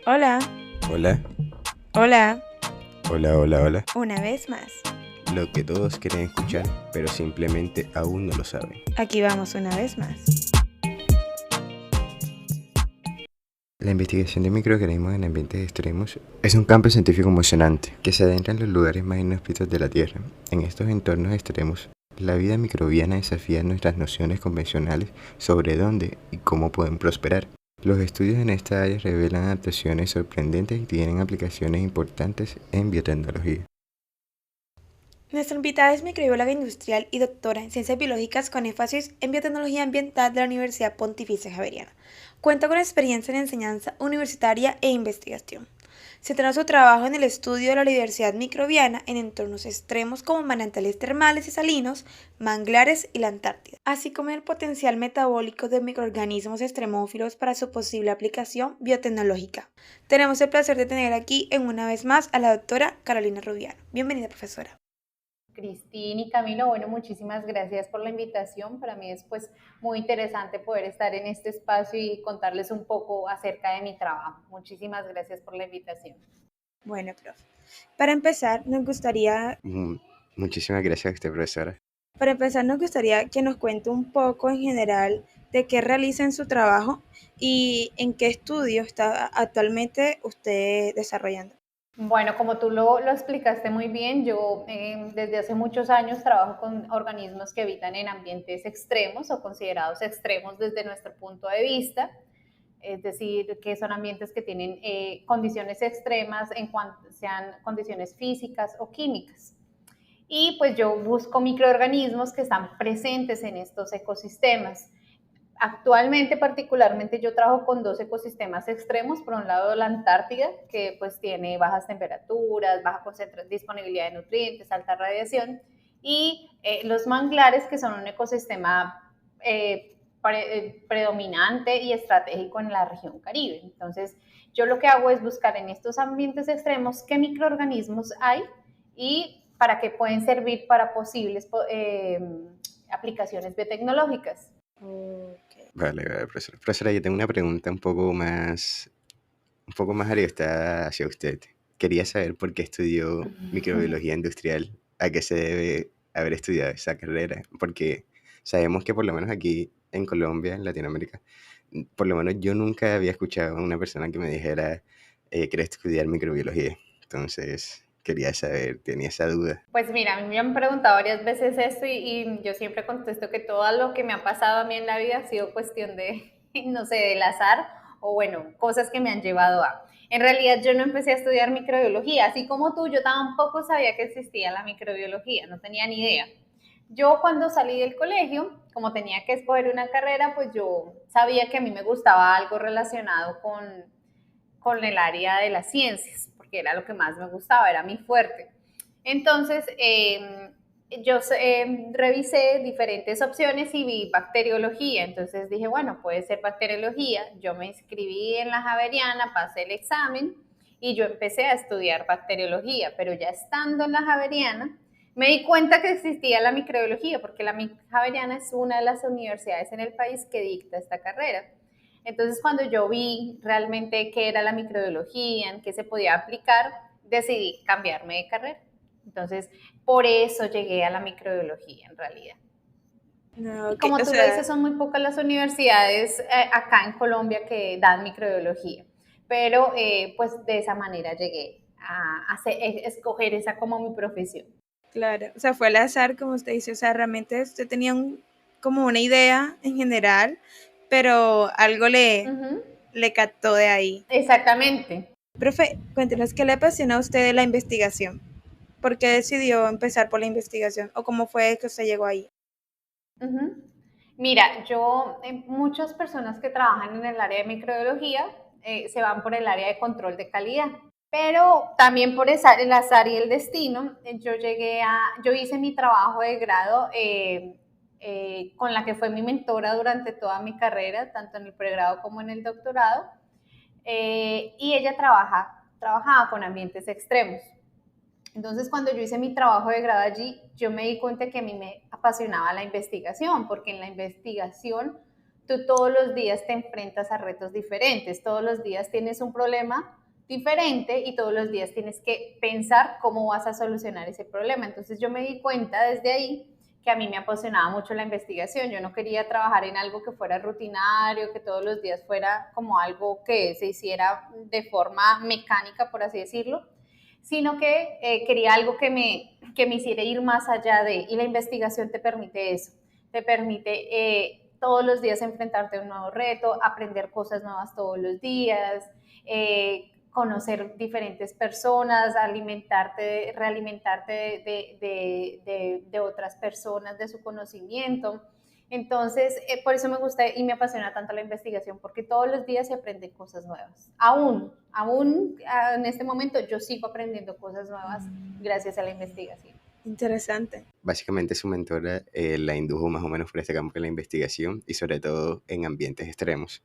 Hola, Hola, hola, hola, hola, hola. una vez más. Lo que todos quieren escuchar, pero simplemente aún no lo saben. Aquí vamos una vez más. La investigación de microorganismos en ambientes extremos es un campo científico emocionante que se adentra en los lugares más inhóspitos de la Tierra. En estos entornos extremos, la vida microbiana desafía nuestras nociones convencionales sobre dónde y cómo pueden prosperar. Los estudios en esta área revelan adaptaciones sorprendentes y tienen aplicaciones importantes en biotecnología. Nuestra invitada es microbióloga industrial y doctora en ciencias biológicas con énfasis en biotecnología ambiental de la Universidad Pontificia Javeriana. Cuenta con experiencia en enseñanza universitaria e investigación. Centra su trabajo en el estudio de la diversidad microbiana en entornos extremos como manantiales termales y salinos, manglares y la Antártida, así como el potencial metabólico de microorganismos extremófilos para su posible aplicación biotecnológica. Tenemos el placer de tener aquí en una vez más a la doctora Carolina Rubiano. Bienvenida, profesora. Cristina y Camilo, bueno, muchísimas gracias por la invitación. Para mí es pues muy interesante poder estar en este espacio y contarles un poco acerca de mi trabajo. Muchísimas gracias por la invitación. Bueno, profe. Para empezar, nos gustaría, Muchísimas gracias a usted, profesora. para empezar, nos gustaría que nos cuente un poco en general de qué realiza en su trabajo y en qué estudio está actualmente usted desarrollando. Bueno, como tú lo explicaste muy bien, yo desde hace muchos años trabajo con organismos que habitan en ambientes extremos o considerados extremos desde nuestro punto de vista. Es decir, que son ambientes que tienen condiciones extremas en cuanto sean condiciones físicas o químicas. Y pues yo busco microorganismos que están presentes en estos ecosistemas. Actualmente, particularmente, yo trabajo con dos ecosistemas extremos. Por un lado, la Antártida, que pues tiene bajas temperaturas, baja disponibilidad de nutrientes, alta radiación, y los manglares, que son un ecosistema predominante y estratégico en la región Caribe. Entonces, yo lo que hago es buscar en estos ambientes extremos qué microorganismos hay y para qué pueden servir para posibles aplicaciones biotecnológicas. Okay. Vale, vale, profesora. Profesora, yo tengo una pregunta un poco más orientada hacia usted. Quería saber por qué estudió microbiología industrial, a qué se debe haber estudiado esa carrera, porque sabemos que por lo menos aquí en Colombia, en Latinoamérica, por lo menos yo nunca había escuchado a una persona que me dijera, quiero estudiar microbiología. Entonces, quería saber, tenía esa duda. Pues mira, a mí me han preguntado varias veces esto y yo siempre contesto que todo lo que me ha pasado a mí en la vida ha sido cuestión de, no sé, del azar o bueno, cosas que me han llevado a. En realidad yo no empecé a estudiar microbiología, así como tú, yo tampoco sabía que existía la microbiología, no tenía ni idea. Yo cuando salí del colegio, como tenía que escoger una carrera, pues yo sabía que a mí me gustaba algo relacionado con el área de las ciencias, porque era lo que más me gustaba, era mi fuerte. Entonces, yo revisé diferentes opciones y vi bacteriología, entonces dije, bueno, puede ser bacteriología, yo me inscribí en la Javeriana, pasé el examen y yo empecé a estudiar bacteriología, pero ya estando en la Javeriana, me di cuenta que existía la microbiología, porque la Javeriana es una de las universidades en el país que dicta esta carrera. Entonces, cuando yo vi realmente qué era la microbiología, en qué se podía aplicar, decidí cambiarme de carrera. Entonces, por eso llegué a la microbiología en realidad. No, Y ok, como o tú lo dices, sea, son muy pocas las universidades acá en Colombia que dan microbiología, pero pues de esa manera llegué a escoger esa como mi profesión. claro, o sea, fue al azar, como usted dice, o sea, realmente usted tenía como una idea en general, pero algo Ujú. le captó de ahí. Exactamente. Profe, cuéntenos qué le apasiona a usted de la investigación. ¿Por qué decidió empezar por la investigación? ¿O cómo fue que usted llegó ahí? Ujú. Mira, muchas personas que trabajan en el área de microbiología se van por el área de control de calidad, pero también por el azar y el destino, yo hice mi trabajo de grado con la que fue mi mentora durante toda mi carrera, tanto en el pregrado como en el doctorado, y ella trabajaba con ambientes extremos. Entonces, cuando yo hice mi trabajo de grado allí, yo me di cuenta que a mí me apasionaba la investigación, porque en la investigación tú todos los días te enfrentas a retos diferentes, todos los días tienes un problema diferente y todos los días tienes que pensar cómo vas a solucionar ese problema. Entonces yo me di cuenta desde ahí que a mí me apasionaba mucho la investigación. Yo no quería trabajar en algo que fuera rutinario, que todos los días fuera como algo que se hiciera de forma mecánica, por así decirlo, sino que quería algo que me hiciera ir más allá de, y la investigación te permite eso, te permite todos los días enfrentarte a un nuevo reto, aprender cosas nuevas todos los días, conocer diferentes personas, alimentarte, realimentarte de otras personas, de su conocimiento. Entonces, por eso me gusta y me apasiona tanto la investigación, porque todos los días se aprenden cosas nuevas. Aún en este momento yo sigo aprendiendo cosas nuevas gracias a la investigación. Interesante. Básicamente su mentora la indujo más o menos por este campo de la investigación y sobre todo en ambientes extremos.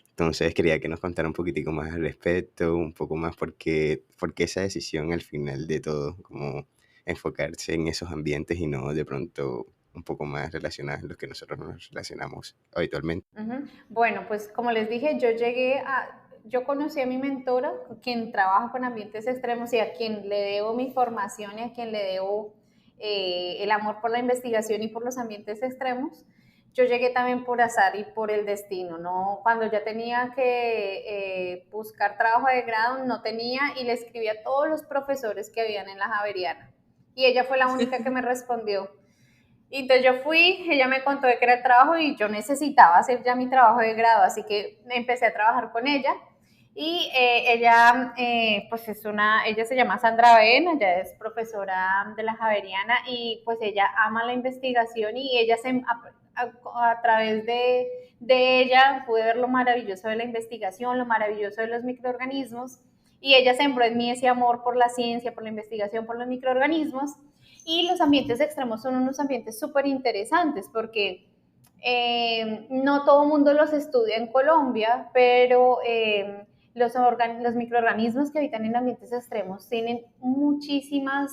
Entonces quería que nos contara un poquitico más al respecto, un poco más por qué esa decisión al final de todo, como enfocarse en esos ambientes y no de pronto un poco más relacionados en los que nosotros nos relacionamos habitualmente. Bueno, pues como les dije, yo conocí a mi mentora, quien trabaja con ambientes extremos y a quien le debo mi formación y a quien le debo el amor por la investigación y por los ambientes extremos. Yo llegué también por azar y por el destino, ¿no? Cuando ya tenía que buscar trabajo de grado, no tenía y le escribí a todos los profesores que habían en la Javeriana. Y ella fue la única que me respondió. Y entonces yo fui, ella me contó de qué era el trabajo y yo necesitaba hacer ya mi trabajo de grado, así que empecé a trabajar con ella. Y ella, pues ella se llama Sandra Ben, ella es profesora de la Javeriana y pues ella ama la investigación y ella a través de ella pude ver lo maravilloso de la investigación, lo maravilloso de los microorganismos y ella sembró en mí ese amor por la ciencia, por la investigación, por los microorganismos. Y los ambientes extremos son unos ambientes súper interesantes porque no todo el mundo los estudia en Colombia, pero los microorganismos que habitan en ambientes extremos tienen muchísimas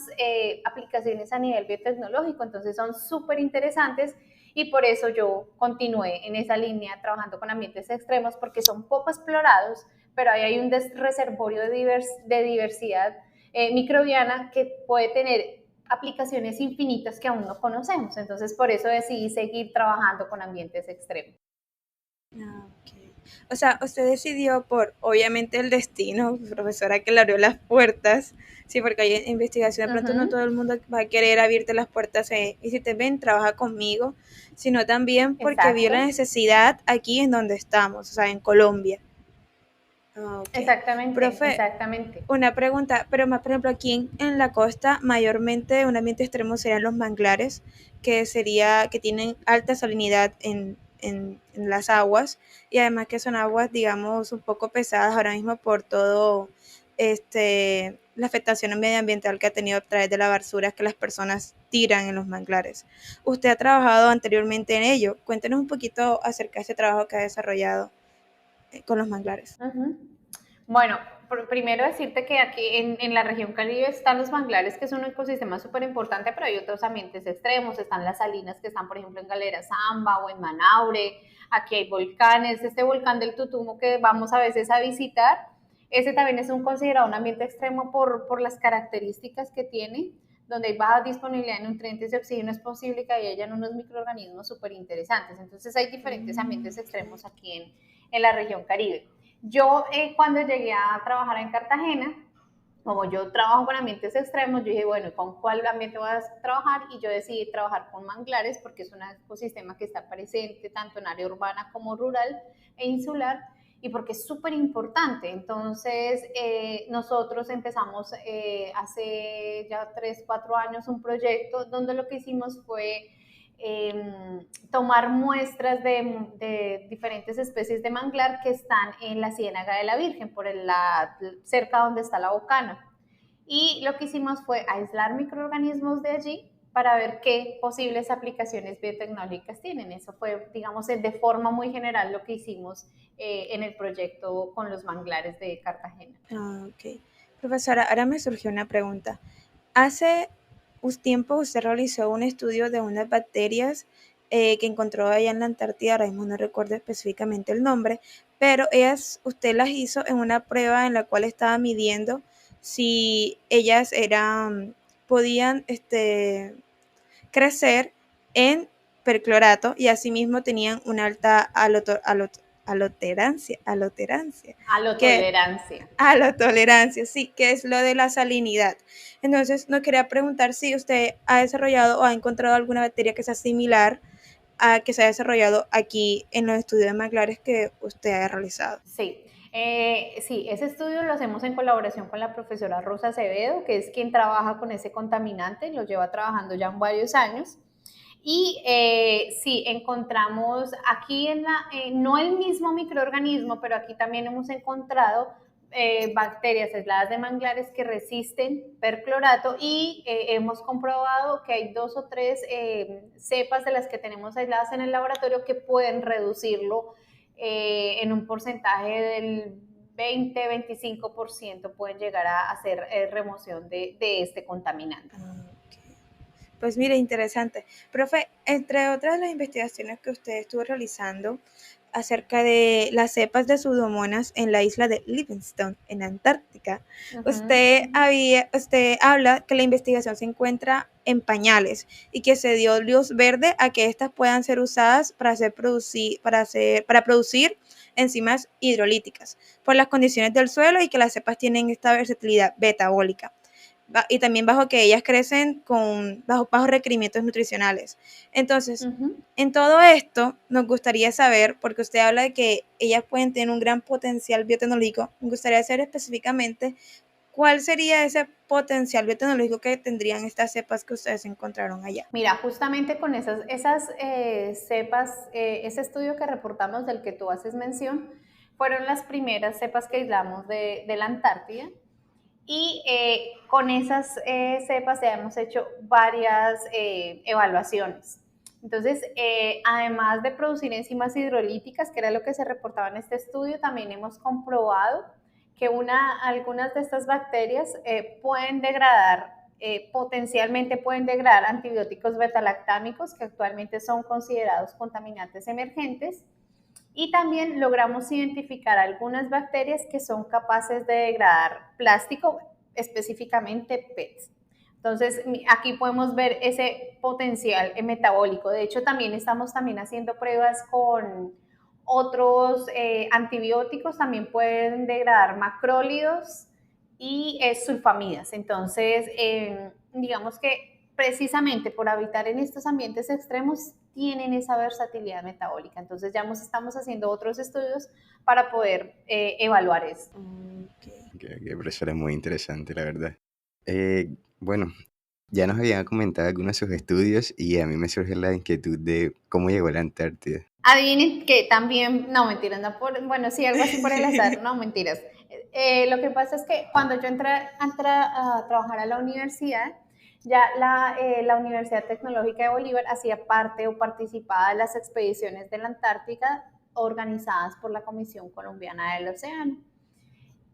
aplicaciones a nivel biotecnológico, entonces son súper interesantes y por eso yo continué en esa línea trabajando con ambientes extremos porque son poco explorados, pero ahí hay un reservorio de diversidad microbiana que puede tener aplicaciones infinitas que aún no conocemos. Entonces, por eso decidí seguir trabajando con ambientes extremos. Okay. O sea, usted decidió por, obviamente, el destino, profesora, que le abrió las puertas, sí, porque hay investigación, de pronto no todo el mundo va a querer abrirte las puertas y si te ven, trabaja conmigo, sino también porque vio la necesidad aquí en donde estamos, o sea, en Colombia. Okay. Exactamente, profe, exactamente. Una pregunta, pero más, por ejemplo, aquí en la costa, mayormente un ambiente extremo serían los manglares, que tienen alta salinidad en las aguas, y además que son aguas, digamos, un poco pesadas ahora mismo por todo la afectación medioambiental que ha tenido a través de las basuras que las personas tiran en los manglares. Usted ha trabajado anteriormente en ello. Cuéntenos un poquito acerca de ese trabajo que ha desarrollado con los manglares. Bueno, primero decirte que aquí en la región Caribe están los manglares, que es un ecosistema súper importante, pero hay otros ambientes extremos, están las salinas que están, por ejemplo, en Galera Zamba o en Manaure, aquí hay volcanes, este volcán del Tutumo que vamos a veces a visitar, ese también es considerado un ambiente extremo por las características que tiene, donde hay baja disponibilidad de nutrientes y oxígeno, es posible que hayan unos microorganismos súper interesantes. Entonces hay diferentes ambientes extremos aquí en la región Caribe. Yo cuando llegué a trabajar en Cartagena, como yo trabajo con ambientes extremos, yo dije, bueno, ¿con cuál ambiente voy a trabajar? Y yo decidí trabajar con manglares porque es un ecosistema que está presente tanto en área urbana como rural e insular y porque es súper importante. Entonces, nosotros empezamos hace ya 3, 4 años un proyecto donde lo que hicimos fue tomar muestras de diferentes especies de manglar que están en la Ciénaga de la Virgen, cerca donde está la Bocana. Y lo que hicimos fue aislar microorganismos de allí para ver qué posibles aplicaciones biotecnológicas tienen. Eso fue, digamos, de forma muy general lo que hicimos en el proyecto con los manglares de Cartagena. Ok. Profesora, ahora me surgió una pregunta. Hace un tiempo usted realizó un estudio de unas bacterias que encontró allá en la Antártida, ahora mismo no recuerdo específicamente el nombre, pero usted las hizo en una prueba en la cual estaba midiendo si ellas podían crecer en perclorato y asimismo tenían una alta aloterancia, que Alotolerancia. a la tolerancia, sí, que es lo de la salinidad. Entonces, nos quería preguntar si usted ha desarrollado o ha encontrado alguna bacteria que sea similar a que se ha desarrollado aquí en los estudios de manglares que usted ha realizado. Sí, sí, ese estudio lo hacemos en colaboración con la profesora Rosa Acevedo, que es quien trabaja con ese contaminante, lo lleva trabajando ya en varios años. Y sí, encontramos aquí no el mismo microorganismo, pero aquí también hemos encontrado bacterias aisladas de manglares que resisten perclorato y hemos comprobado que hay 2 o 3 cepas de las que tenemos aisladas en el laboratorio que pueden reducirlo en un porcentaje del 20-25% pueden llegar a hacer remoción de este contaminante. Pues mire, interesante. Profe, entre otras las investigaciones que usted estuvo realizando acerca de las cepas de pseudomonas en la isla de Livingstone, en Antártica, usted habla que la investigación se encuentra en pañales y que se dio luz verde a que estas puedan ser usadas para producir enzimas hidrolíticas por las condiciones del suelo y que las cepas tienen esta versatilidad metabólica y también bajo que ellas crecen bajo requerimientos nutricionales. Entonces, en todo esto nos gustaría saber, porque usted habla de que ellas pueden tener un gran potencial biotecnológico, me gustaría saber específicamente cuál sería ese potencial biotecnológico que tendrían estas cepas que ustedes encontraron allá. Mira, justamente con esas cepas, ese estudio que reportamos del que tú haces mención, fueron las primeras cepas que aislamos de la Antártida. Y con esas cepas ya hemos hecho varias evaluaciones. Entonces, además de producir enzimas hidrolíticas, que era lo que se reportaba en este estudio, también hemos comprobado que algunas de estas bacterias pueden degradar, potencialmente pueden degradar antibióticos betalactámicos, que actualmente son considerados contaminantes emergentes. Y también logramos identificar algunas bacterias que son capaces de degradar plástico, específicamente PETs. Entonces, aquí podemos ver ese potencial metabólico. De hecho, también estamos haciendo pruebas con otros antibióticos, también pueden degradar macrólidos y sulfamidas. Entonces, digamos que precisamente por habitar en estos ambientes extremos, tienen esa versatilidad metabólica. Entonces ya estamos haciendo otros estudios para poder evaluar esto. Okay, profesora, es muy interesante, la verdad. Bueno, ya nos habían comentado algunos de sus estudios y a mí me surge la inquietud de cómo llegó a la Antártida. Adivinen que también, no mentiras, bueno, sí, algo así por el azar, no mentiras. Lo que pasa es que cuando yo entré a trabajar a la universidad, ya la Universidad Tecnológica de Bolívar hacía parte o participaba de las expediciones de la Antártica organizadas por la Comisión Colombiana del Océano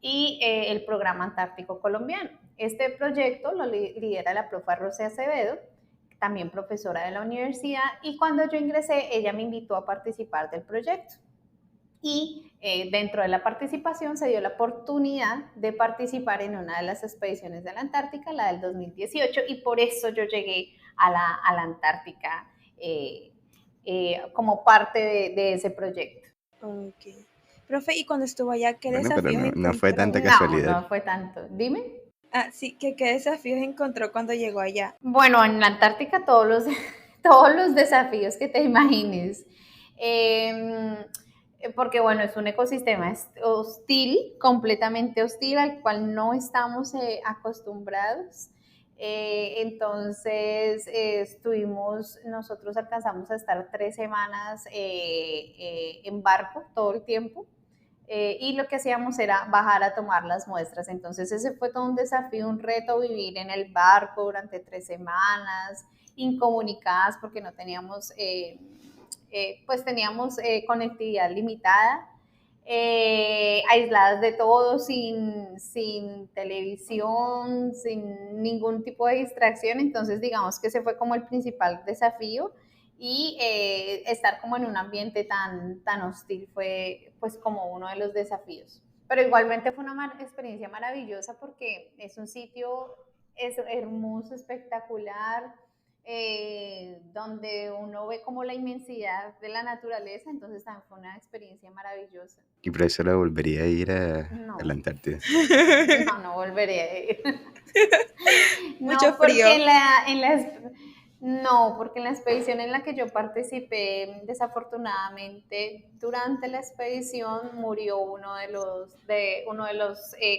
y el Programa Antártico Colombiano. Este proyecto lo lidera la profa Rosa Acevedo, también profesora de la universidad, y cuando yo ingresé, ella me invitó a participar del proyecto. Y dentro de la participación se dio la oportunidad de participar en una de las expediciones de la Antártica, la del 2018, y por eso yo llegué a la Antártica como parte de ese proyecto. Ok. Profe, ¿y cuando estuvo allá, qué Bueno, desafíos pero encontró? no fue tanta casualidad. No fue tanto. Dime. Ah, sí, ¿qué desafíos encontró cuando llegó allá? Bueno, en la Antártica todos los desafíos que te imagines. Porque bueno, es un ecosistema hostil, completamente hostil, al cual no estamos acostumbrados. Entonces nosotros alcanzamos a estar 3 semanas en barco todo el tiempo. Y lo que hacíamos era bajar a tomar las muestras. Entonces ese fue todo un desafío, un reto, vivir en el barco durante 3 semanas, incomunicadas porque no teníamos, pues teníamos conectividad limitada, aisladas de todo, sin televisión, sin ningún tipo de distracción. Entonces digamos que ese fue como el principal desafío. y estar como en un ambiente tan hostil fue pues como uno de los desafíos. Pero igualmente fue una experiencia maravillosa porque es un sitio es hermoso, espectacular, donde uno ve como la inmensidad de la naturaleza, entonces también fue una experiencia maravillosa. Y por eso la volvería a ir a la No, Antártida. no volveré a ir. Mucho No, frío. porque no, porque en la expedición en la que yo participé, desafortunadamente, durante la expedición murió uno de los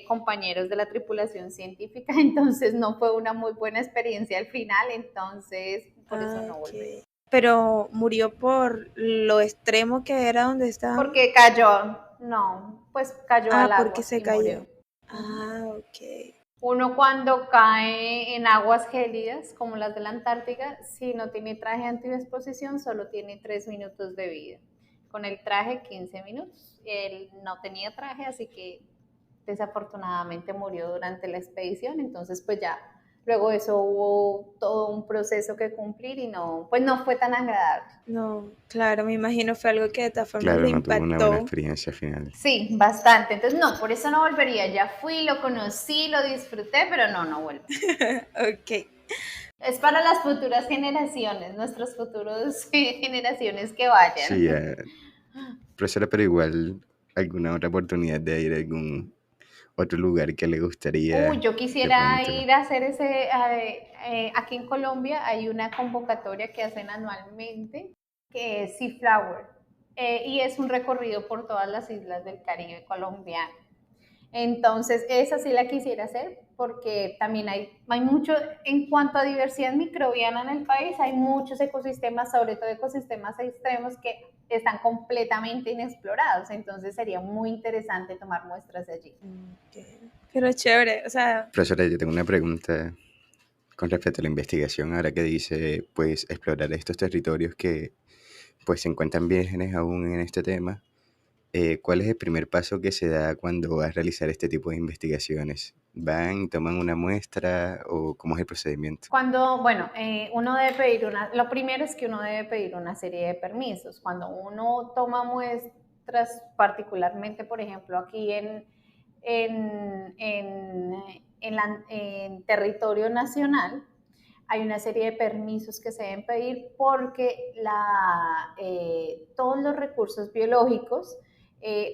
compañeros de la tripulación científica, entonces no fue una muy buena experiencia al final, entonces por eso no volveré. Ok. Pero murió por lo extremo que era donde estaban. Porque cayó, no, pues cayó al Porque agua se y murió. cayó. Ok. Uno cuando cae en aguas gélidas, como las de la Antártica, si no tiene traje antiexposición, solo tiene 3 minutos de vida. Con el traje, 15 minutos. Él no tenía traje, así que desafortunadamente murió durante la expedición, entonces pues ya luego de eso hubo todo un proceso que cumplir y no, pues no fue tan agradable. No, claro, me imagino fue algo que de todas formas Claro, lo no tuvo una buena impactó. experiencia final. Sí, bastante. Entonces, no, por eso no volvería. Ya fui, lo conocí, lo disfruté, pero no vuelvo. Ok. Es para las futuras generaciones, nuestras futuras generaciones que vayan. Sí, profesora, pero igual alguna otra oportunidad de ir a algún otro lugar que le gustaría Yo de quisiera pronto. ir a hacer aquí en Colombia hay una convocatoria que hacen anualmente que es Sea Flower y es un recorrido por todas las islas del Caribe colombiano. Entonces, esa sí la quisiera hacer porque también hay mucho, en cuanto a diversidad microbiana en el país, hay muchos ecosistemas, sobre todo ecosistemas extremos que están completamente inexplorados. Entonces, sería muy interesante tomar muestras de allí. Okay. Pero chévere, o sea, Profesora, yo tengo una pregunta con respecto a la investigación, ahora que dice, pues, explorar estos territorios que, pues, se encuentran vírgenes aún en este tema. ¿Cuál es el primer paso que se da cuando vas a realizar este tipo de investigaciones? ¿Van, toman una muestra o cómo es el procedimiento? Bueno, uno debe pedir lo primero es que uno debe pedir una serie de permisos. Cuando uno toma muestras, particularmente, por ejemplo, aquí en territorio nacional, hay una serie de permisos que se deben pedir porque todos los recursos biológicos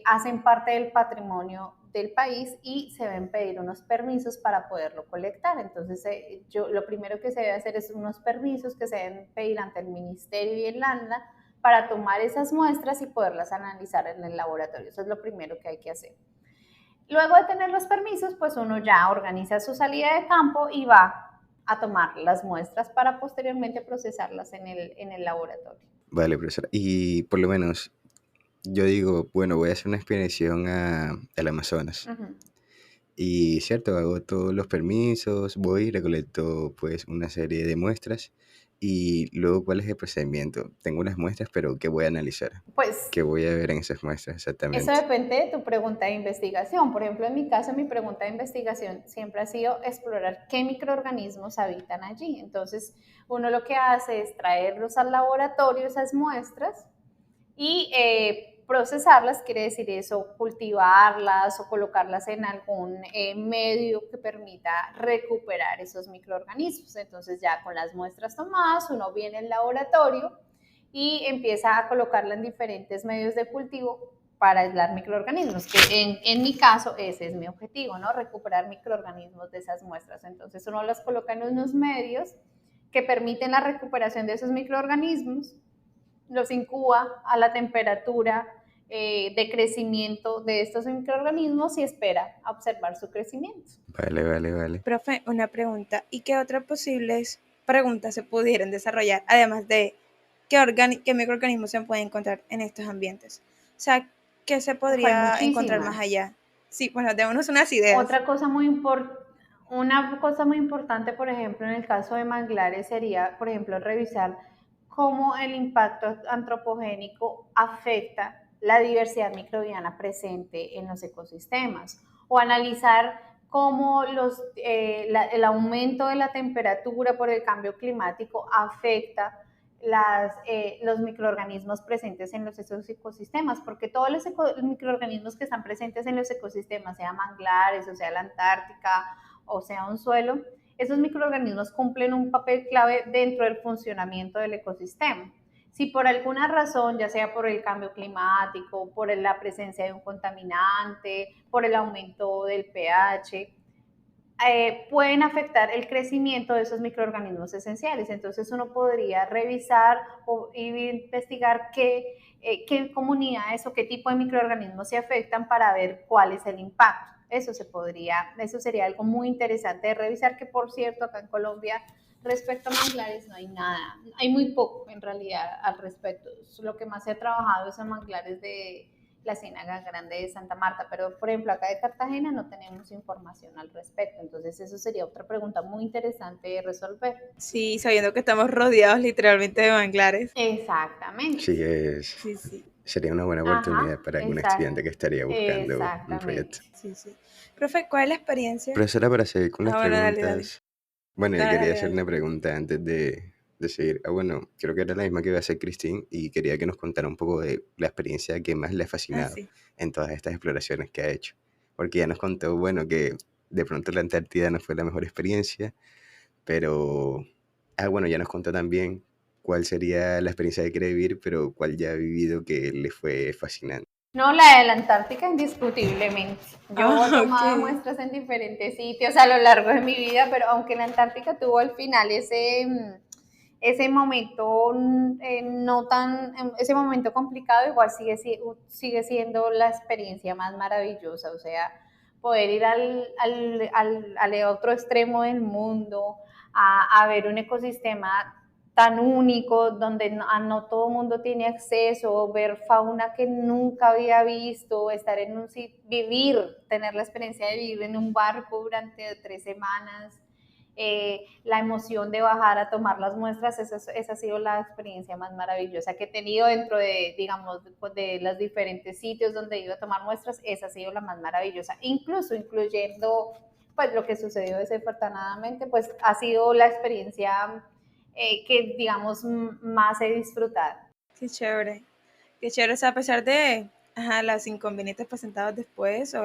hacen parte del patrimonio del país y se deben pedir unos permisos para poderlo colectar. Entonces, lo primero que se debe hacer es unos permisos que se deben pedir ante el Ministerio y el ANLA para tomar esas muestras y poderlas analizar en el laboratorio. Eso es lo primero que hay que hacer. Luego de tener los permisos, pues uno ya organiza su salida de campo y va a tomar las muestras para posteriormente procesarlas en el laboratorio. Vale, profesora. Y por lo menos, yo digo, bueno, voy a hacer una expedición al Amazonas. Y cierto, hago todos los permisos, voy y recolecto pues una serie de muestras. Y luego, ¿cuál es el procedimiento? Tengo unas muestras, pero ¿qué voy a analizar? Pues ¿Qué voy a ver en esas muestras eso exactamente? depende de tu pregunta de investigación. Por ejemplo, en mi caso, mi pregunta de investigación siempre ha sido explorar qué microorganismos habitan allí. Entonces, uno lo que hace es traerlos al laboratorio, esas muestras, y procesarlas, quiere decir eso, cultivarlas o colocarlas en algún medio que permita recuperar esos microorganismos. Entonces ya con las muestras tomadas, uno viene al laboratorio y empieza a colocarla en diferentes medios de cultivo para aislar microorganismos, que en mi caso ese es mi objetivo, ¿no? Recuperar microorganismos de esas muestras. Entonces uno las coloca en unos medios que permiten la recuperación de esos microorganismos, los incuba a la temperatura de crecimiento de estos microorganismos y espera a observar su crecimiento. Vale. profe, una pregunta. ¿Y qué otras posibles preguntas se pudieran desarrollar, además de qué microorganismos se pueden encontrar en estos ambientes? O sea, ¿qué se podría encontrar más allá? Sí, bueno, démonos unas ideas. Una cosa muy importante, por ejemplo, en el caso de manglares sería, por ejemplo, revisar cómo el impacto antropogénico afecta la diversidad microbiana presente en los ecosistemas o analizar cómo el aumento de la temperatura por el cambio climático afecta los microorganismos presentes en esos ecosistemas, porque todos los microorganismos que están presentes en los ecosistemas, sea manglares, o sea la Antártica, o sea un suelo, esos microorganismos cumplen un papel clave dentro del funcionamiento del ecosistema. Si por alguna razón, ya sea por el cambio climático, por la presencia de un contaminante, por el aumento del pH, pueden afectar el crecimiento de esos microorganismos esenciales. Entonces uno podría revisar o investigar qué comunidades o qué tipo de microorganismos se afectan para ver cuál es el impacto. Eso sería algo muy interesante de revisar, que por cierto acá en Colombia respecto a manglares no hay nada, hay muy poco en realidad al respecto. Lo que más se ha trabajado es en manglares de la Ciénaga Grande de Santa Marta, pero por ejemplo acá de Cartagena no tenemos información al respecto, entonces eso sería otra pregunta muy interesante de resolver. Sí, sabiendo que estamos rodeados literalmente de manglares. Exactamente. Sí, sería una buena oportunidad para algún estudiante que estaría buscando un proyecto. Sí. Profe, ¿cuál es la experiencia? Profesora, para seguir con las preguntas, Dale. bueno, yo quería hacer una pregunta antes de seguir. Bueno, creo que era la misma que iba a hacer Christine y quería que nos contara un poco de la experiencia que más le ha fascinado en todas estas exploraciones que ha hecho. Porque ya nos contó, bueno, que de pronto la Antártida no fue la mejor experiencia, pero, bueno, ya nos contó también cuál sería la experiencia que quiere vivir, pero cuál ya ha vivido que le fue fascinante. No, la de la Antártica indiscutiblemente. Yo he tomado muestras en diferentes sitios a lo largo de mi vida, pero aunque la Antártica tuvo al final ese momento ese momento complicado, igual sigue siendo la experiencia más maravillosa. O sea, poder ir al otro extremo del mundo, a ver un ecosistema tan único, donde no todo el mundo tiene acceso, ver fauna que nunca había visto, estar en un sitio, tener la experiencia de vivir en un barco durante 3 semanas, la emoción de bajar a tomar las muestras, esa ha sido la experiencia más maravillosa que he tenido dentro de, digamos, de los diferentes sitios donde he ido a tomar muestras. Esa ha sido la más maravillosa, incluso incluyendo pues lo que sucedió desafortunadamente, pues ha sido la experiencia que digamos más he disfrutado. Qué chévere, o sea, a pesar de los inconvenientes presentados después,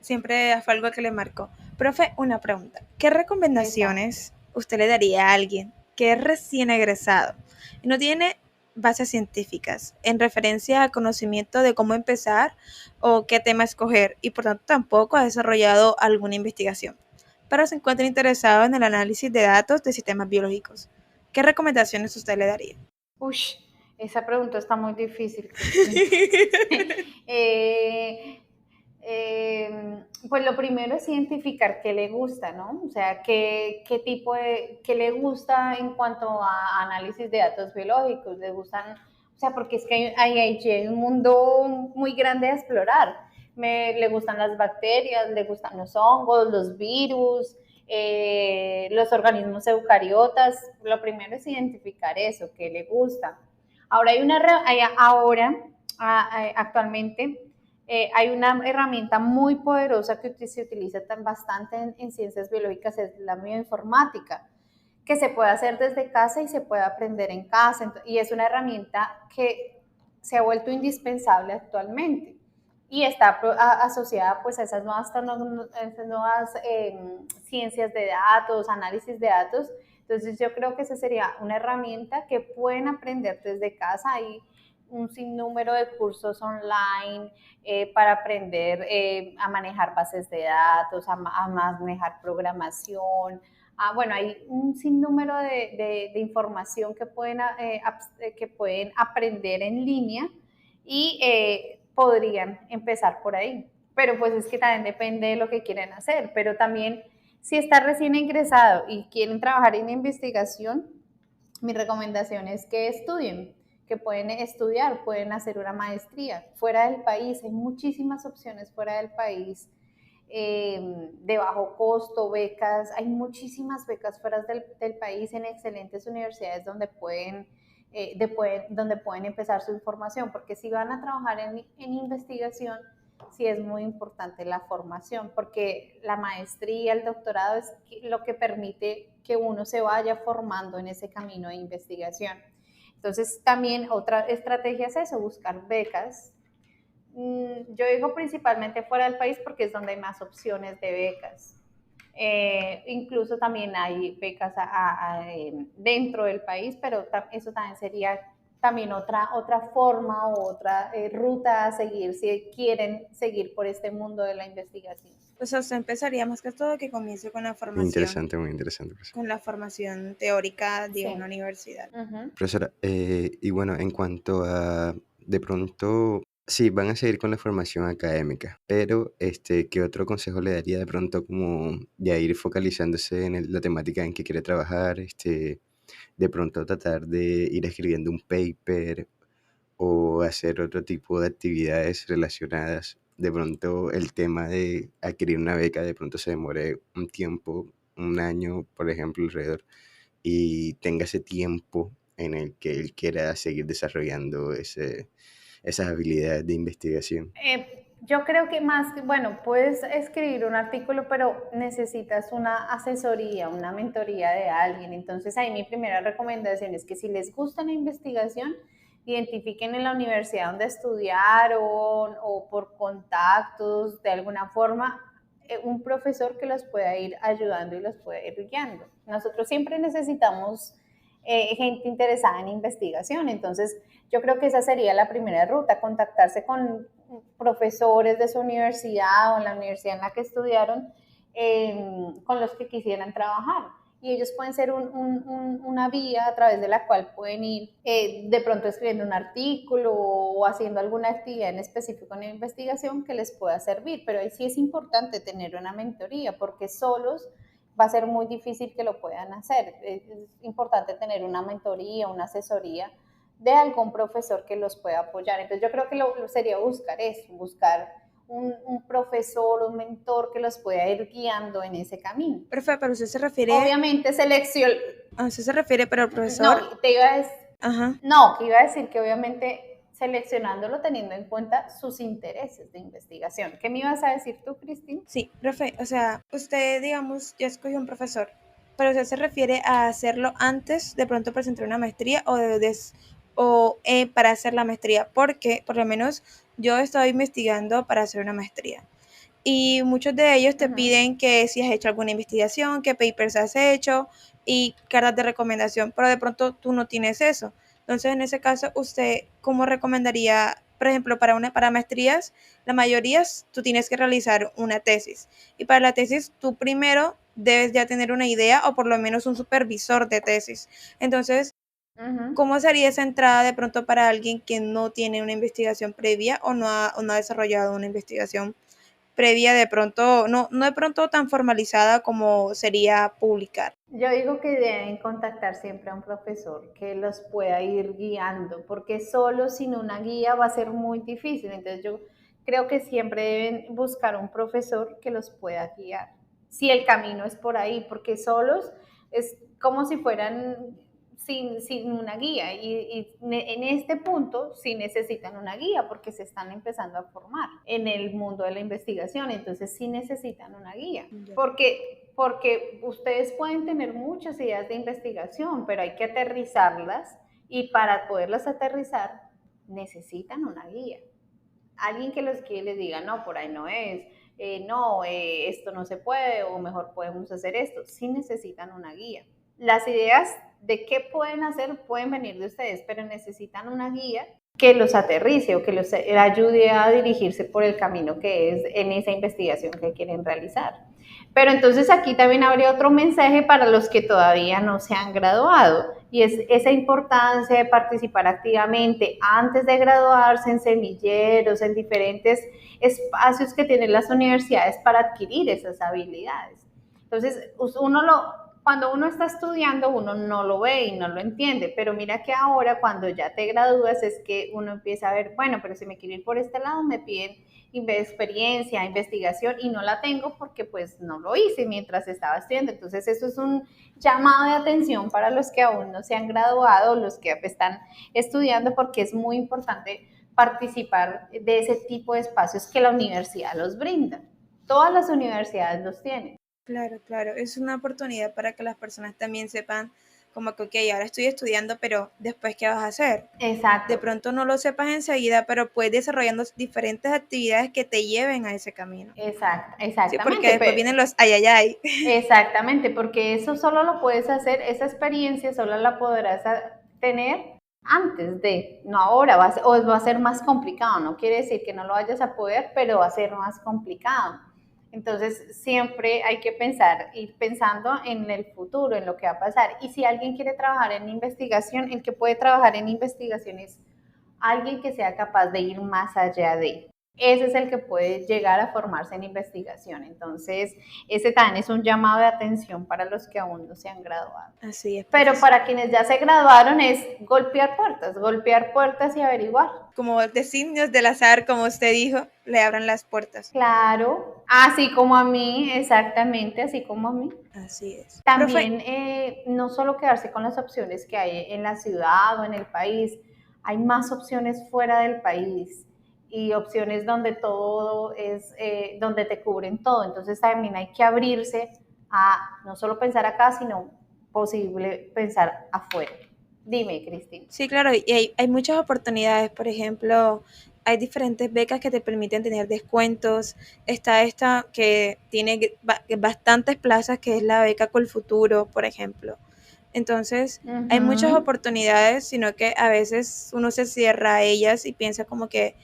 siempre fue algo que le marcó. Profe, una pregunta, ¿qué recomendaciones usted le daría a alguien que es recién egresado y no tiene bases científicas en referencia a conocimiento de cómo empezar o qué tema escoger, y por tanto tampoco ha desarrollado alguna investigación, pero se encuentra interesado en el análisis de datos de sistemas biológicos? ¿Qué recomendaciones usted le daría? Uy, esa pregunta está muy difícil. Pues lo primero es identificar qué le gusta, ¿no? O sea, qué le gusta en cuanto a análisis de datos biológicos. Le gustan, o sea, porque es que hay un mundo muy grande a explorar. Le gustan las bacterias, le gustan los hongos, los virus, los organismos eucariotas. Lo primero es identificar eso, qué le gusta. Ahora actualmente hay una herramienta muy poderosa que se utiliza bastante en ciencias biológicas, es la bioinformática, que se puede hacer desde casa y se puede aprender en casa, y es una herramienta que se ha vuelto indispensable actualmente y está asociada pues a esas nuevas ciencias de datos, análisis de datos. Entonces yo creo que esa sería una herramienta que pueden aprender desde casa. Hay un sinnúmero de cursos online para aprender a manejar bases de datos, a manejar programación. Bueno, hay un sinnúmero de información que pueden aprender en línea y podrían empezar por ahí. Pero pues es que también depende de lo que quieren hacer. Pero también, si está recién ingresado y quieren trabajar en investigación, mi recomendación es que estudien, que pueden estudiar, pueden hacer una maestría fuera del país. Hay muchísimas opciones fuera del país, de bajo costo, becas. Hay muchísimas becas fuera del país en excelentes universidades donde pueden empezar su formación, porque si van a trabajar en investigación, sí es muy importante la formación, porque la maestría, el doctorado es lo que permite que uno se vaya formando en ese camino de investigación. Entonces, también otra estrategia es eso, buscar becas. Yo digo principalmente fuera del país porque es donde hay más opciones de becas. Incluso también hay becas dentro del país, pero eso también sería también otra forma o otra ruta a seguir si quieren seguir por este mundo de la investigación. Pues o sea, empezaría más que todo que comience con la formación, Muy interesante, profesora. con la formación teórica de Sí. una universidad. Profesora, y bueno, en cuanto a, de pronto, sí, van a seguir con la formación académica, pero ¿qué otro consejo le daría de pronto como ya ir focalizándose en la temática en que quiere trabajar? De pronto tratar de ir escribiendo un paper o hacer otro tipo de actividades relacionadas. De pronto el tema de adquirir una beca de pronto se demore un tiempo, un año, por ejemplo, alrededor, y tenga ese tiempo en el que él quiera seguir desarrollando esas habilidades de investigación. Yo creo que bueno, puedes escribir un artículo, pero necesitas una asesoría, una mentoría de alguien. Entonces, ahí mi primera recomendación es que si les gusta la investigación, identifiquen en la universidad donde estudiaron o por contactos, de alguna forma, un profesor que los pueda ir ayudando y los pueda ir guiando. Nosotros siempre necesitamos gente interesada en investigación, entonces yo creo que esa sería la primera ruta, contactarse con profesores de su universidad o en la universidad en la que estudiaron, con los que quisieran trabajar. Y ellos pueden ser una vía a través de la cual pueden ir de pronto escribiendo un artículo o haciendo alguna actividad en específico en la investigación que les pueda servir. Pero ahí sí es importante tener una mentoría porque solos va a ser muy difícil que lo puedan hacer. Es importante tener una mentoría, una asesoría de algún profesor que los pueda apoyar. Entonces yo creo que lo sería buscar eso, buscar un profesor, un mentor que los pueda ir guiando en ese camino. Profe, pero usted se refiere... Obviamente selección... ¿Usted se refiere pero el profesor? No, te iba a decir... Ajá. No, que iba a decir que obviamente seleccionándolo teniendo en cuenta sus intereses de investigación. ¿Qué me ibas a decir tú, Cristina? Sí, profe, o sea, usted, digamos, ya escogió un profesor, pero usted se refiere a hacerlo antes de pronto presentar una maestría o para hacer la maestría, porque por lo menos yo estoy investigando para hacer una maestría. Y muchos de ellos te piden que si has hecho alguna investigación, qué papers has hecho y cartas de recomendación, pero de pronto tú no tienes eso. Entonces, en ese caso, ¿usted cómo recomendaría, por ejemplo, para maestrías, la mayoría tú tienes que realizar una tesis? Y para la tesis, tú primero debes ya tener una idea o por lo menos un supervisor de tesis. Entonces, ¿cómo sería esa entrada de pronto para alguien que no tiene una investigación previa o no ha desarrollado una investigación previa de pronto, no de pronto tan formalizada como sería publicar? Yo digo que deben contactar siempre a un profesor que los pueda ir guiando, porque solo sin una guía va a ser muy difícil. Entonces yo creo que siempre deben buscar un profesor que los pueda guiar, si el camino es por ahí, porque solos es como si fueran sin una guía y en este punto sí necesitan una guía porque se están empezando a formar en el mundo de la investigación, entonces sí necesitan una guía, porque ustedes pueden tener muchas ideas de investigación, pero hay que aterrizarlas y para poderlas aterrizar necesitan una guía. Alguien que los guíe les diga, no, por ahí no es, no, esto no se puede o mejor podemos hacer esto. Sí necesitan una guía. Las ideas de qué pueden hacer pueden venir de ustedes, pero necesitan una guía que los aterrice o que los ayude a dirigirse por el camino que es en esa investigación que quieren realizar. Pero entonces aquí también habría otro mensaje para los que todavía no se han graduado y es esa importancia de participar activamente antes de graduarse en semilleros, en diferentes espacios que tienen las universidades para adquirir esas habilidades. Entonces, cuando uno está estudiando, uno no lo ve y no lo entiende, pero mira que ahora cuando ya te gradúas es que uno empieza a ver, bueno, pero si me quiero ir por este lado, me piden experiencia, investigación y no la tengo porque pues no lo hice mientras estaba estudiando. Entonces eso es un llamado de atención para los que aún no se han graduado, los que están estudiando, porque es muy importante participar de ese tipo de espacios que la universidad los brinda. Todas las universidades los tienen. Claro, claro, es una oportunidad para que las personas también sepan como que, ok, ahora estoy estudiando, pero después, ¿qué vas a hacer? Exacto. De pronto no lo sepas enseguida, pero puedes desarrollando diferentes actividades que te lleven a ese camino. Sí, porque después vienen los ay. Exactamente, porque eso solo lo puedes hacer, esa experiencia solo la podrás tener antes de, no ahora, o va a ser más complicado, no quiere decir que no lo vayas a poder, pero va a ser más complicado. Entonces, siempre hay que ir pensando en el futuro, en lo que va a pasar. Y si alguien quiere trabajar en investigación, el que puede trabajar en investigación es alguien que sea capaz de ir más allá de. Ese es el que puede llegar a formarse en investigación. Entonces, ese también es un llamado de atención para los que aún no se han graduado. Así es. Pero para quienes ya se graduaron es golpear puertas y averiguar. Como designios del azar, como usted dijo, le abran las puertas. Claro, así como a mí, exactamente, así como a mí. Así es. También no solo quedarse con las opciones que hay en la ciudad o en el país, hay más opciones fuera del país y opciones donde todo es, donde te cubren todo. Entonces también hay que abrirse a no solo pensar acá, sino posible pensar afuera. Dime, Cristina. Sí, claro, y hay muchas oportunidades. Por ejemplo, hay diferentes becas que te permiten tener descuentos. Está esta que tiene bastantes plazas, que es la beca Colfuturo, por ejemplo. Entonces, hay muchas oportunidades, sino que a veces uno se cierra a ellas y piensa como que,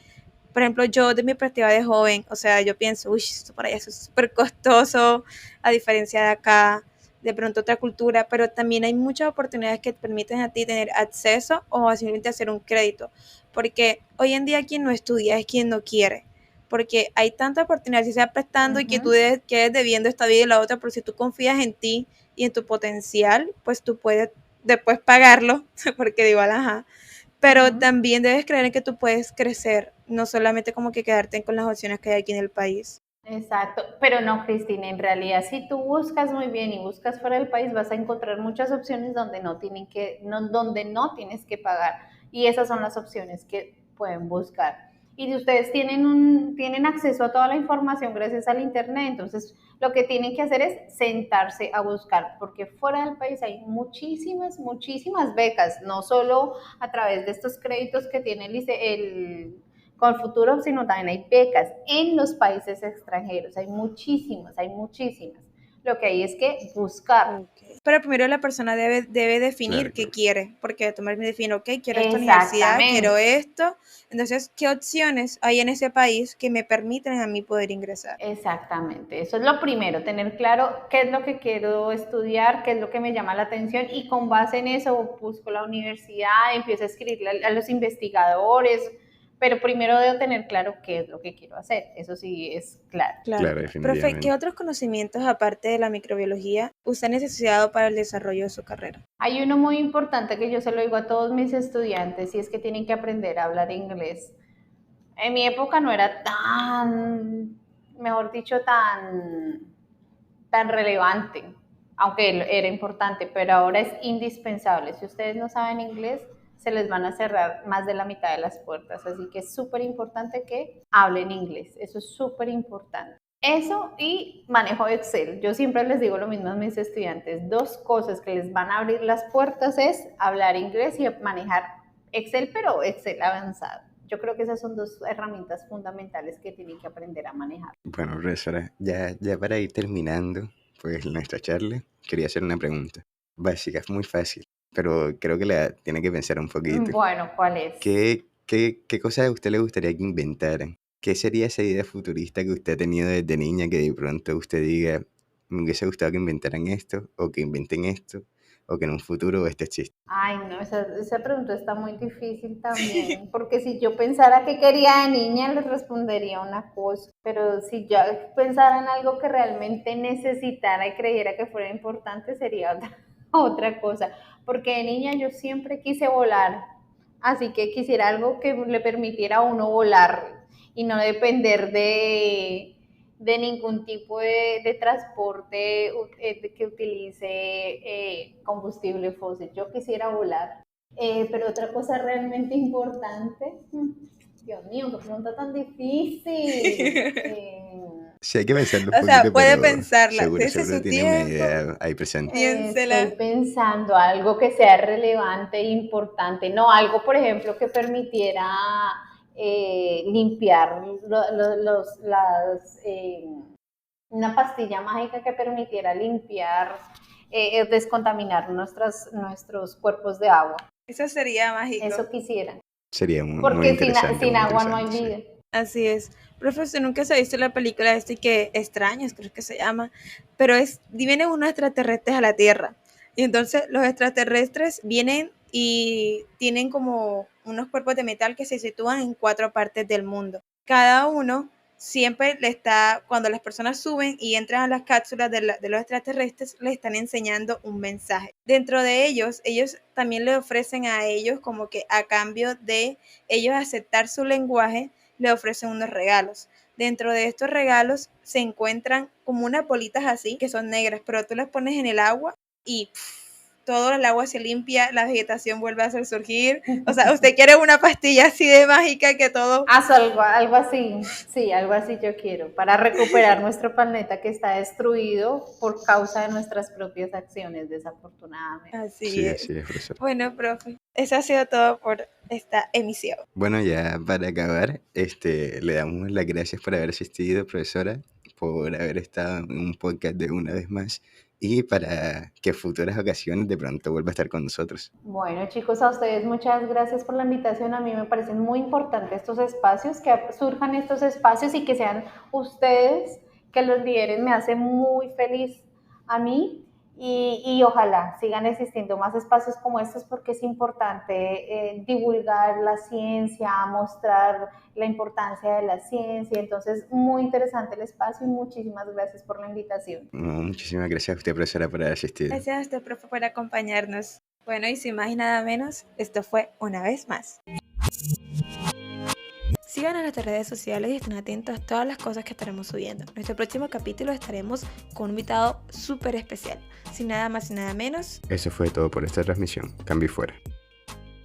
por ejemplo, yo de mi perspectiva de joven, o sea, yo pienso, uy, esto para allá es súper costoso, a diferencia de acá, de pronto otra cultura, pero también hay muchas oportunidades que te permiten a ti tener acceso o simplemente hacer un crédito, porque hoy en día quien no estudia es quien no quiere, porque hay tanta oportunidad, si sea prestando y que tú quedes debiendo esta vida y la otra, pero si tú confías en ti y en tu potencial, pues tú puedes después pagarlo, porque digo, ajá, pero también debes creer en que tú puedes crecer, no solamente como que quedarte con las opciones que hay aquí en el país. Exacto, pero no, Cristina, en realidad si tú buscas muy bien y buscas fuera del país vas a encontrar muchas opciones donde donde no tienes que pagar y esas son las opciones que pueden buscar. Y si ustedes tienen acceso a toda la información gracias al internet, entonces lo que tienen que hacer es sentarse a buscar, porque fuera del país hay muchísimas becas, no solo a través de estos créditos que tiene el Colfuturo, sino también hay becas en los países extranjeros, hay muchísimas. Lo que hay es que buscar. Okay. Pero primero la persona debe definir qué quiere, porque tomar mi defino, ok, quiero esta universidad, quiero esto, entonces, ¿qué opciones hay en ese país que me permiten a mí poder ingresar? Exactamente, eso es lo primero, tener claro qué es lo que quiero estudiar, qué es lo que me llama la atención y con base en eso busco la universidad, empiezo a escribirle a los investigadores, pero primero debo tener claro qué es lo que quiero hacer, eso sí es claro. Claro, Profe, definitivamente. ¿qué otros conocimientos aparte de la microbiología usted ha necesitado para el desarrollo de su carrera? Hay uno muy importante que yo se lo digo a todos mis estudiantes y es que tienen que aprender a hablar inglés. En mi época no era tan, mejor dicho, tan relevante, aunque era importante, pero ahora es indispensable. Si ustedes no saben inglés, se les van a cerrar más de la mitad de las puertas, así que es súper importante que hablen inglés, eso es súper importante. Eso y manejo de Excel. Yo siempre les digo lo mismo a mis estudiantes, dos cosas que les van a abrir las puertas es hablar inglés y manejar Excel, pero Excel avanzado. Yo creo que esas son dos herramientas fundamentales que tienen que aprender a manejar. Bueno, profesora, ya para ir terminando pues nuestra charla, quería hacer una pregunta. Básica, es muy fácil, pero creo que la tiene que pensar un poquito. Bueno, ¿cuál es? ¿Qué cosas a usted le gustaría que inventaran? ¿Qué sería esa idea futurista que usted ha tenido desde niña que de pronto usted diga, me hubiese gustado que inventaran esto, o que inventen esto, o que en un futuro esto exista? Ay, no, esa pregunta está muy difícil también, porque si yo pensara que quería de niña, les respondería una cosa, pero si yo pensara en algo que realmente necesitara y creyera que fuera importante, sería otra cosa, porque de niña yo siempre quise volar, así que quisiera algo que le permitiera a uno volar y no depender de ningún tipo de transporte que utilice combustible fósil. Yo quisiera volar. Pero otra cosa realmente importante, Dios mío, qué pregunta tan difícil. Sí, hay que pensarlo un O sea, poquito, puede pero pensarla, seguro, dése seguro su tiene una tiempo, idea ahí presente. piénsela. Estoy pensando algo que sea relevante e importante, no algo, por ejemplo, que permitiera limpiar una pastilla mágica que permitiera limpiar, descontaminar nuestros cuerpos de agua. Eso sería mágico. Eso quisiera. Sería muy Porque interesante, sin muy agua no hay interesante, sí. vida. Así es. Profe, usted nunca se ha visto la película que Extraños, creo que se llama, pero vienen unos extraterrestres a la Tierra. Y entonces los extraterrestres vienen y tienen como unos cuerpos de metal que se sitúan en 4 partes del mundo. Cada uno siempre cuando las personas suben y entran a las cápsulas de los extraterrestres, le están enseñando un mensaje. Dentro de ellos también le ofrecen a ellos como que a cambio de ellos aceptar su lenguaje, le ofrecen unos regalos. Dentro de estos regalos se encuentran como unas bolitas así, que son negras, pero tú las pones en el agua y todo el agua se limpia, la vegetación vuelve a hacer surgir. O sea, usted quiere una pastilla así de mágica que todo... Algo así, sí, algo así yo quiero, para recuperar nuestro planeta que está destruido por causa de nuestras propias acciones, desafortunadamente. Así es. Así es, profesor. Bueno, profe, eso ha sido todo por esta emisión. Bueno, ya para acabar, le damos las gracias por haber asistido, profesora, por haber estado en un podcast de una vez más y para que futuras ocasiones de pronto vuelva a estar con nosotros. Bueno, chicos, a ustedes muchas gracias por la invitación. A mí me parecen muy importantes estos espacios, que surjan estos espacios y que sean ustedes que los lideren. Me hace muy feliz a mí y ojalá sigan existiendo más espacios como estos porque es importante divulgar la ciencia, mostrar la importancia de la ciencia. Entonces, muy interesante el espacio y muchísimas gracias por la invitación. No, muchísimas gracias a usted, profesora, por haber asistido. Gracias a usted, profe, por acompañarnos. Bueno, y sin más y nada menos, esto fue Una Vez Más. Sigan a nuestras redes sociales y estén atentos a todas las cosas que estaremos subiendo. En nuestro próximo capítulo estaremos con un invitado súper especial. Sin nada más y nada menos. Eso fue todo por esta transmisión. Cambio y fuera.